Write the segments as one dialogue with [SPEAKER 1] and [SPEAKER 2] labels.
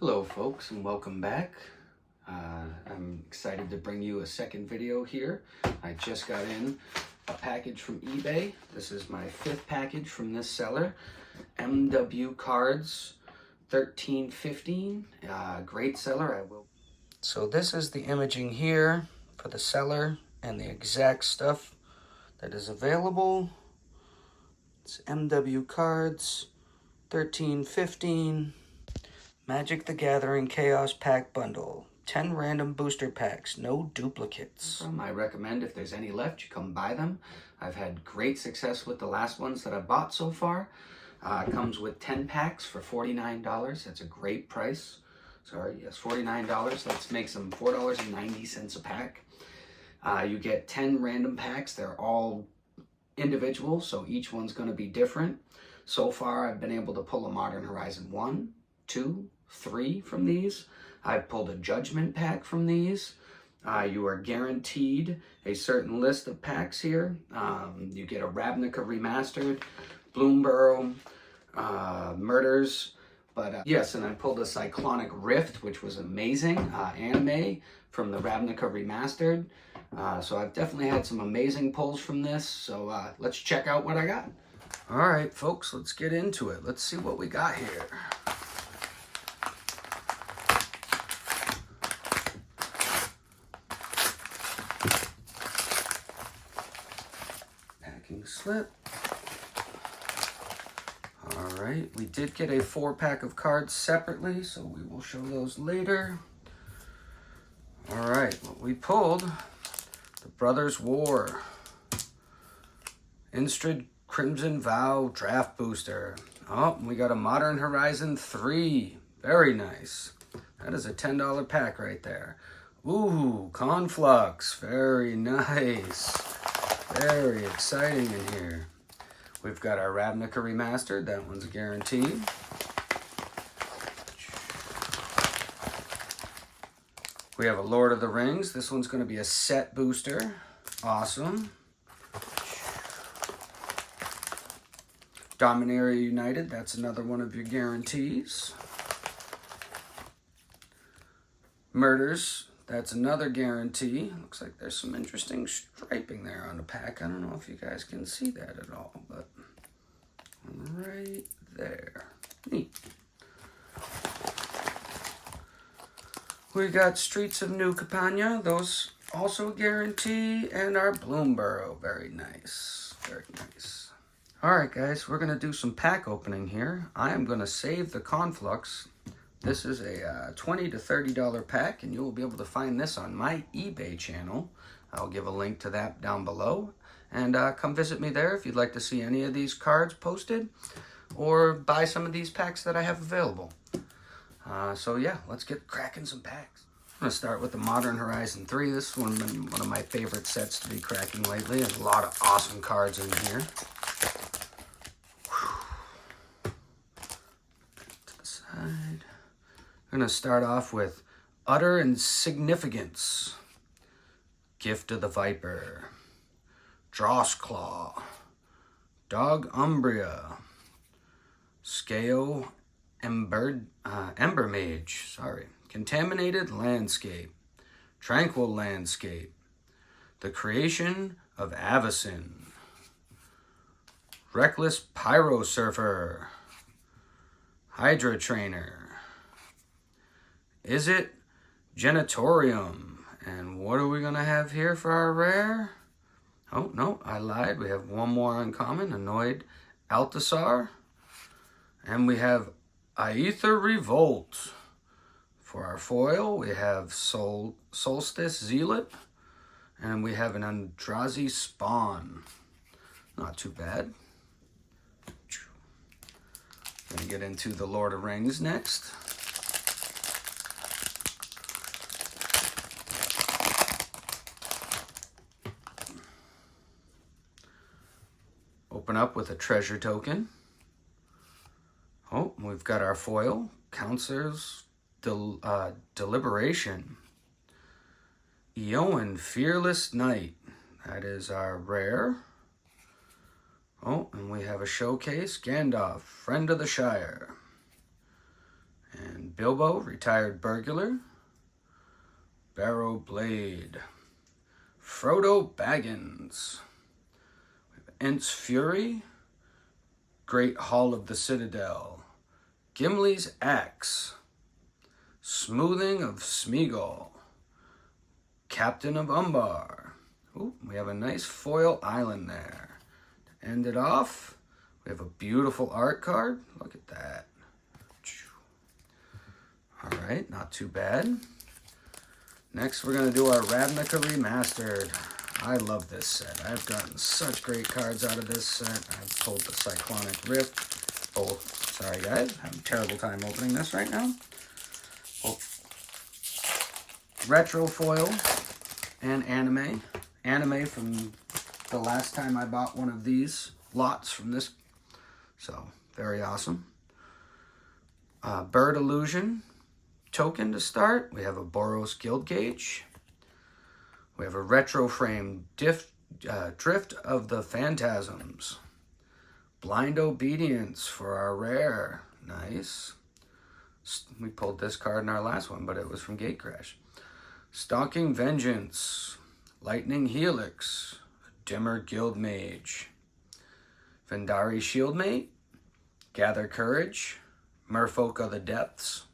[SPEAKER 1] Hello folks and welcome back. I'm excited to bring you a second video here. I just got in a package from eBay. This is my fifth package from this seller, MW Cards 1315. Great seller. So this is the imaging here for the seller and the exact stuff that is available. It's MW Cards 1315. Magic the Gathering Chaos Pack Bundle. 10 random booster packs, no duplicates. I recommend if there's any left, you come buy them. I've had great success with the last ones that I've bought so far. It comes with 10 packs for $49. That's a great price. Sorry, yes, $49. That makes them $4.90 a pack. You get 10 random packs. They're all individual, so each one's going to be different. So far, I've been able to pull a Modern Horizon 1, 2, 3 from these. I've pulled a Judgment pack from these. You are guaranteed a certain list of packs here. You get a Ravnica Remastered, Bloomburrow, Murders. But yes, and I pulled a Cyclonic Rift, which was amazing, anime from the Ravnica Remastered. So I've definitely had some amazing pulls from this. So let's check out what I got. All right, folks, let's get into it. Let's see what we got here. Packing slip. All right, we did get a 4-pack of cards separately, so we will show those later. All right, what we pulled, the Brothers War, Innistrad Crimson Vow Draft Booster. Oh, we got a Modern Horizon 3. Very nice. That is a $10 pack right there. Ooh, Conflux. Very nice. Very exciting in here. We've got our Ravnica Remastered. That one's guaranteed. We have a Lord of the Rings. This one's going to be a set booster. Awesome. Dominaria United, that's another one of your guarantees. Murders, that's another guarantee. Looks like there's some interesting striping there on the pack. I don't know if you guys can see that at all, but right there. Neat. We got Streets of New Campania, those also a guarantee, and our Bloomburrow, very nice, very nice. All right, guys, we're going to do some pack opening here. I am going to save the Conflux. This is a $20 to $30 pack, and you will be able to find this on my eBay channel. I'll give a link to that down below. And come visit me there if you'd like to see any of these cards posted or buy some of these packs that I have available. So, yeah, let's get cracking some packs. I'm going to start with the Modern Horizon 3. This is one of my favorite sets to be cracking lately. There's a lot of awesome cards in here. I'm going to start off with Utter Insignificance, Gift of the Viper, Drossclaw, Dog Umbria, Scale Ember Mage, Contaminated Landscape, Tranquil Landscape, The Creation of Avacyn, Reckless Pyro Surfer, Hydra Trainer, Izzet Genitorium. And what are we going to have here for our rare? Oh, no, I lied. We have one more uncommon, Annoyed Altasar. And we have Aether Revolt. For our foil, we have Solstice Zealot. And we have an Andrazi Spawn. Not too bad. Going to get into the Lord of Rings next. Open up with a treasure token. Oh, we've got our foil, Counselor's Deliberation. Eowyn, Fearless Knight. That is our rare. Oh, and we have a showcase, Gandalf, Friend of the Shire. And Bilbo, Retired Burglar. Barrow Blade. Frodo Baggins. Ents Fury. Great Hall of the Citadel. Gimli's Axe. Smoothing of Smeagol. Captain of Umbar. Ooh, we have a nice foil island there. To end it off, we have a beautiful art card. Look at that. All right, not too bad. Next, we're going to do our Ravnica Remastered. I love this set. I've gotten such great cards out of this set. I've pulled the Cyclonic Rift. Oh, sorry guys. I'm having a terrible time opening this right now. Oh. Retro foil and anime. Anime from the last time I bought one of these lots from this. So, very awesome. Bird Illusion token to start. We have a Boros Guild Gauge. We have a retro frame Drift of the Phantasms. Blind Obedience for our rare. Nice. We pulled this card in our last one, but it was from Gatecrash. Stalking Vengeance. Lightning Helix. Dimmer Guild Mage. Vendari Shieldmate. Gather Courage. Merfolk of the Depths.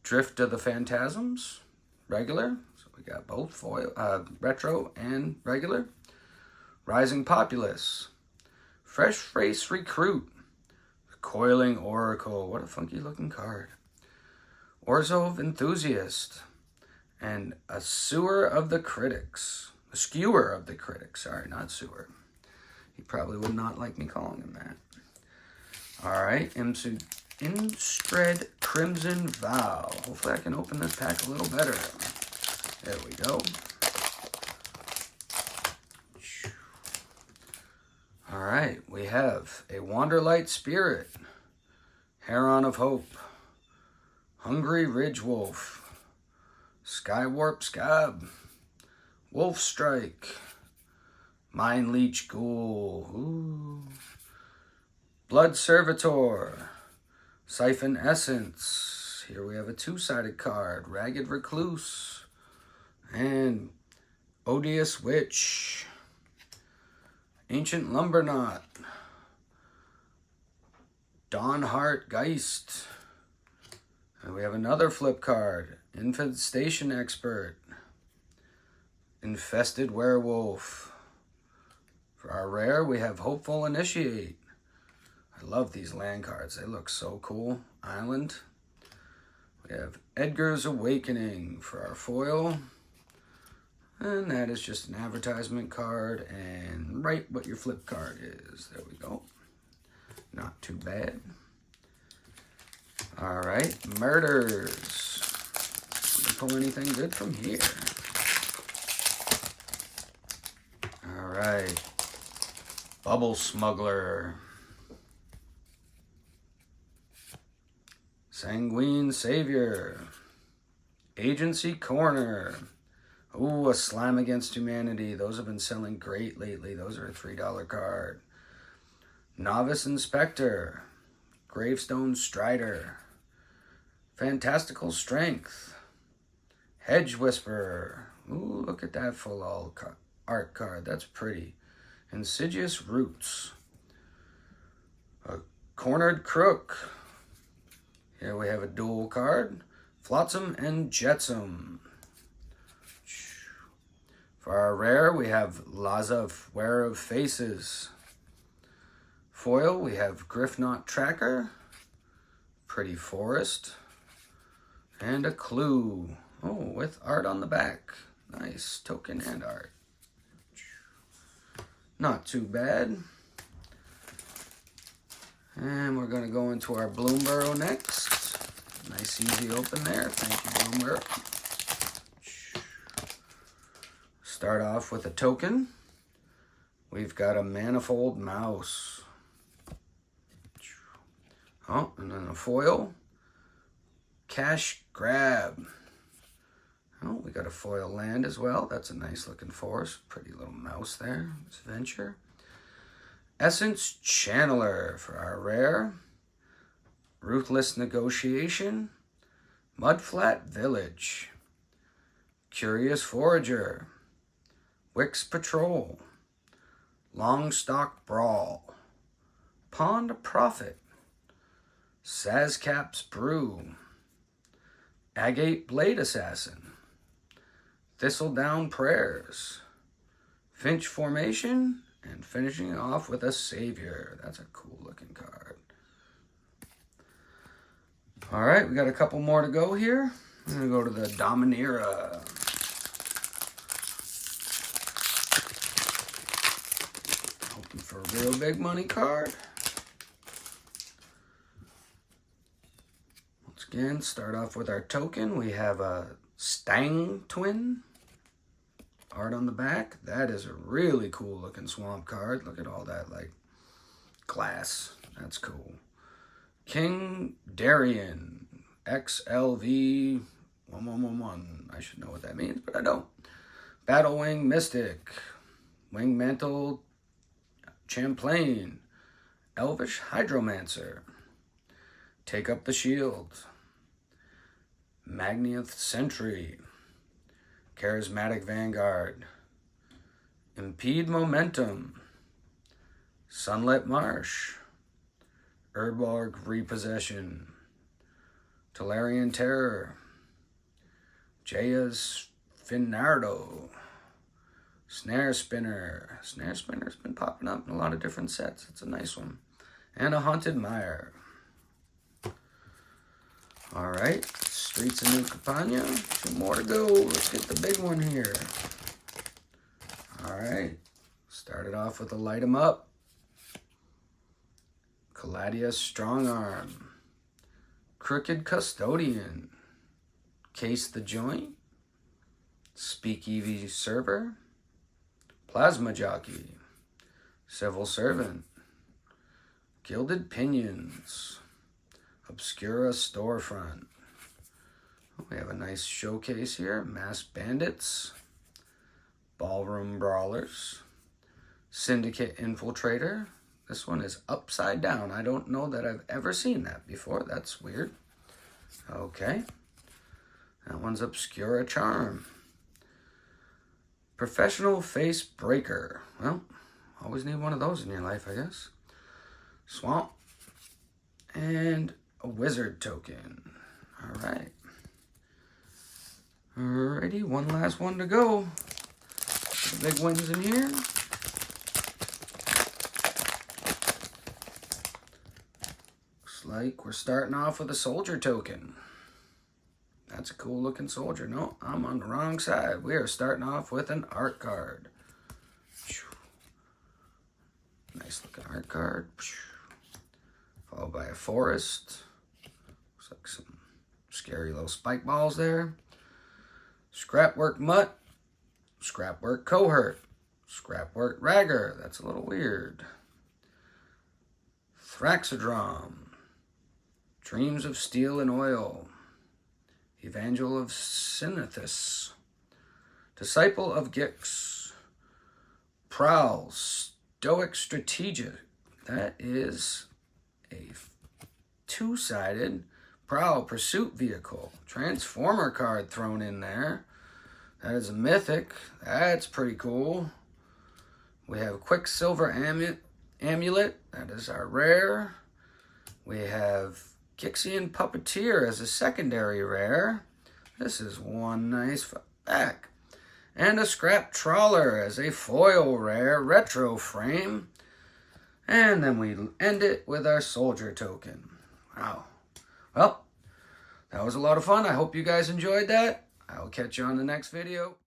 [SPEAKER 1] Drift of the Phantasms, regular. So we got both foil, retro and regular. Rising Populace. Fresh Race Recruit. Coiling Oracle. What a funky looking card. Orzhov Enthusiast. And a Sewer of the Critics. A Skewer of the Critics. Sorry, not Sewer. He probably would not like me calling him that. All right, Instred Crimson Vow. Hopefully I can open this pack a little better. There we go. All right, we have a Wanderlight Spirit, Heron of Hope, Hungry Ridge Wolf, Skywarp Scab, Wolf Strike, Mind Leech Ghoul, ooh. Blood Servitor, Siphon Essence. Here we have a two-sided card. Ragged Recluse. And Odious Witch. Ancient Lumberknot. Dawnheart Geist. And we have another flip card. Infestation Expert. Infested Werewolf. For our rare, we have Hopeful Initiate. I love these land cards. They look so cool. Island. We have Edgar's Awakening for our foil. And that is just an advertisement card and write what your flip card is. There we go. Not too bad. All right. Murders. Did we pull anything good from here? All right. Bubble Smuggler. Sanguine Savior. Agency Corner. Ooh, a Slime Against Humanity. Those have been selling great lately. Those are a $3 card. Novice Inspector. Gravestone Strider. Fantastical Strength. Hedge Whisperer. Ooh, look at that full art card. That's pretty. Insidious Roots. A Cornered Crook. Here we have a dual card. Flotsam and Jetsam. For our rare, we have Laza, Wearer of Faces. Foil, we have Griffknot Tracker. Pretty Forest. And a Clue. Oh, with art on the back. Nice token and art. Not too bad. And we're going to go into our Bloomburrow next. Nice easy open there. Thank you, Bloomburrow. Start off with a token. We've got a Manifold Mouse. Oh, and then a foil. Cash Grab. Oh, we got a foil land as well. That's a nice looking forest. Pretty little mouse there. It's Venture. Essence Channeler for our rare. Ruthless Negotiation. Mudflat Village, Curious Forager, Wicks Patrol, Longstock Brawl, Pond Prophet, Sazcap's Brew, Agate Blade Assassin, Thistledown Prayers, Finch Formation, and finishing off with a Savior. That's a cool looking card. All right, we got a couple more to go here. I'm going to go to the Dominaria. Hoping for a real big money card. Once again, start off with our token. We have a Stang Twin. Art on the back. That is a really cool looking swamp card. Look at all that like glass. That's cool. King Darien, XLV 1111. I should know what that means, but I don't. Battlewing Mystic, Wing Mantle Champlain, Elvish Hydromancer, Take Up the Shield, Magniath Sentry, Charismatic Vanguard, Impede Momentum, Sunlit Marsh, Urborg Repossession, Tolarian Terror, Jaya's Finardo, Snare Spinner. Snare Spinner's been popping up in a lot of different sets. It's a nice one. And a Haunted Mire. All right, Streets of New Campania. 2 more to go. Let's get the big one here. All right, started off with a Light 'em Up. Caladia Strong Arm, Crooked Custodian, Case the Joint, Speakeasy Server, Plasma Jockey, Civil Servant, Gilded Pinions, Obscura Storefront. We have a nice showcase here. Masked Bandits, Ballroom Brawlers, Syndicate Infiltrator. This one is upside down. I don't know that I've ever seen that before. That's weird. Okay. That one's Obscura Charm. Professional Face Breaker. Well, always need one of those in your life, I guess. Swamp. And a Wizard token. All right. Alrighty, one last one to go. The big wins in here. Like we're starting off with a soldier token. That's a cool looking soldier. No, I'm on the wrong side. We are starting off with an art card. Nice looking art card. Followed by a forest. Looks like some scary little spike balls there. Scrapwork Mutt. Scrapwork Cohort. Scrapwork Ragger. That's a little weird. Thraxodrom. Dreams of Steel and Oil, Evangel of Sinithus, Disciple of Gix, Prowl, Stoic Strategic. That is a 2-sided Prowl Pursuit Vehicle. Transformer card thrown in there. That is a mythic. That's pretty cool. We have Quicksilver Amulet. That is our rare. We have Gixian Puppeteer as a secondary rare. This is one nice back. And a Scrap Trawler as a foil rare retro frame. And then we end it with our soldier token. Wow. Well, that was a lot of fun. I hope you guys enjoyed that. I'll catch you on the next video.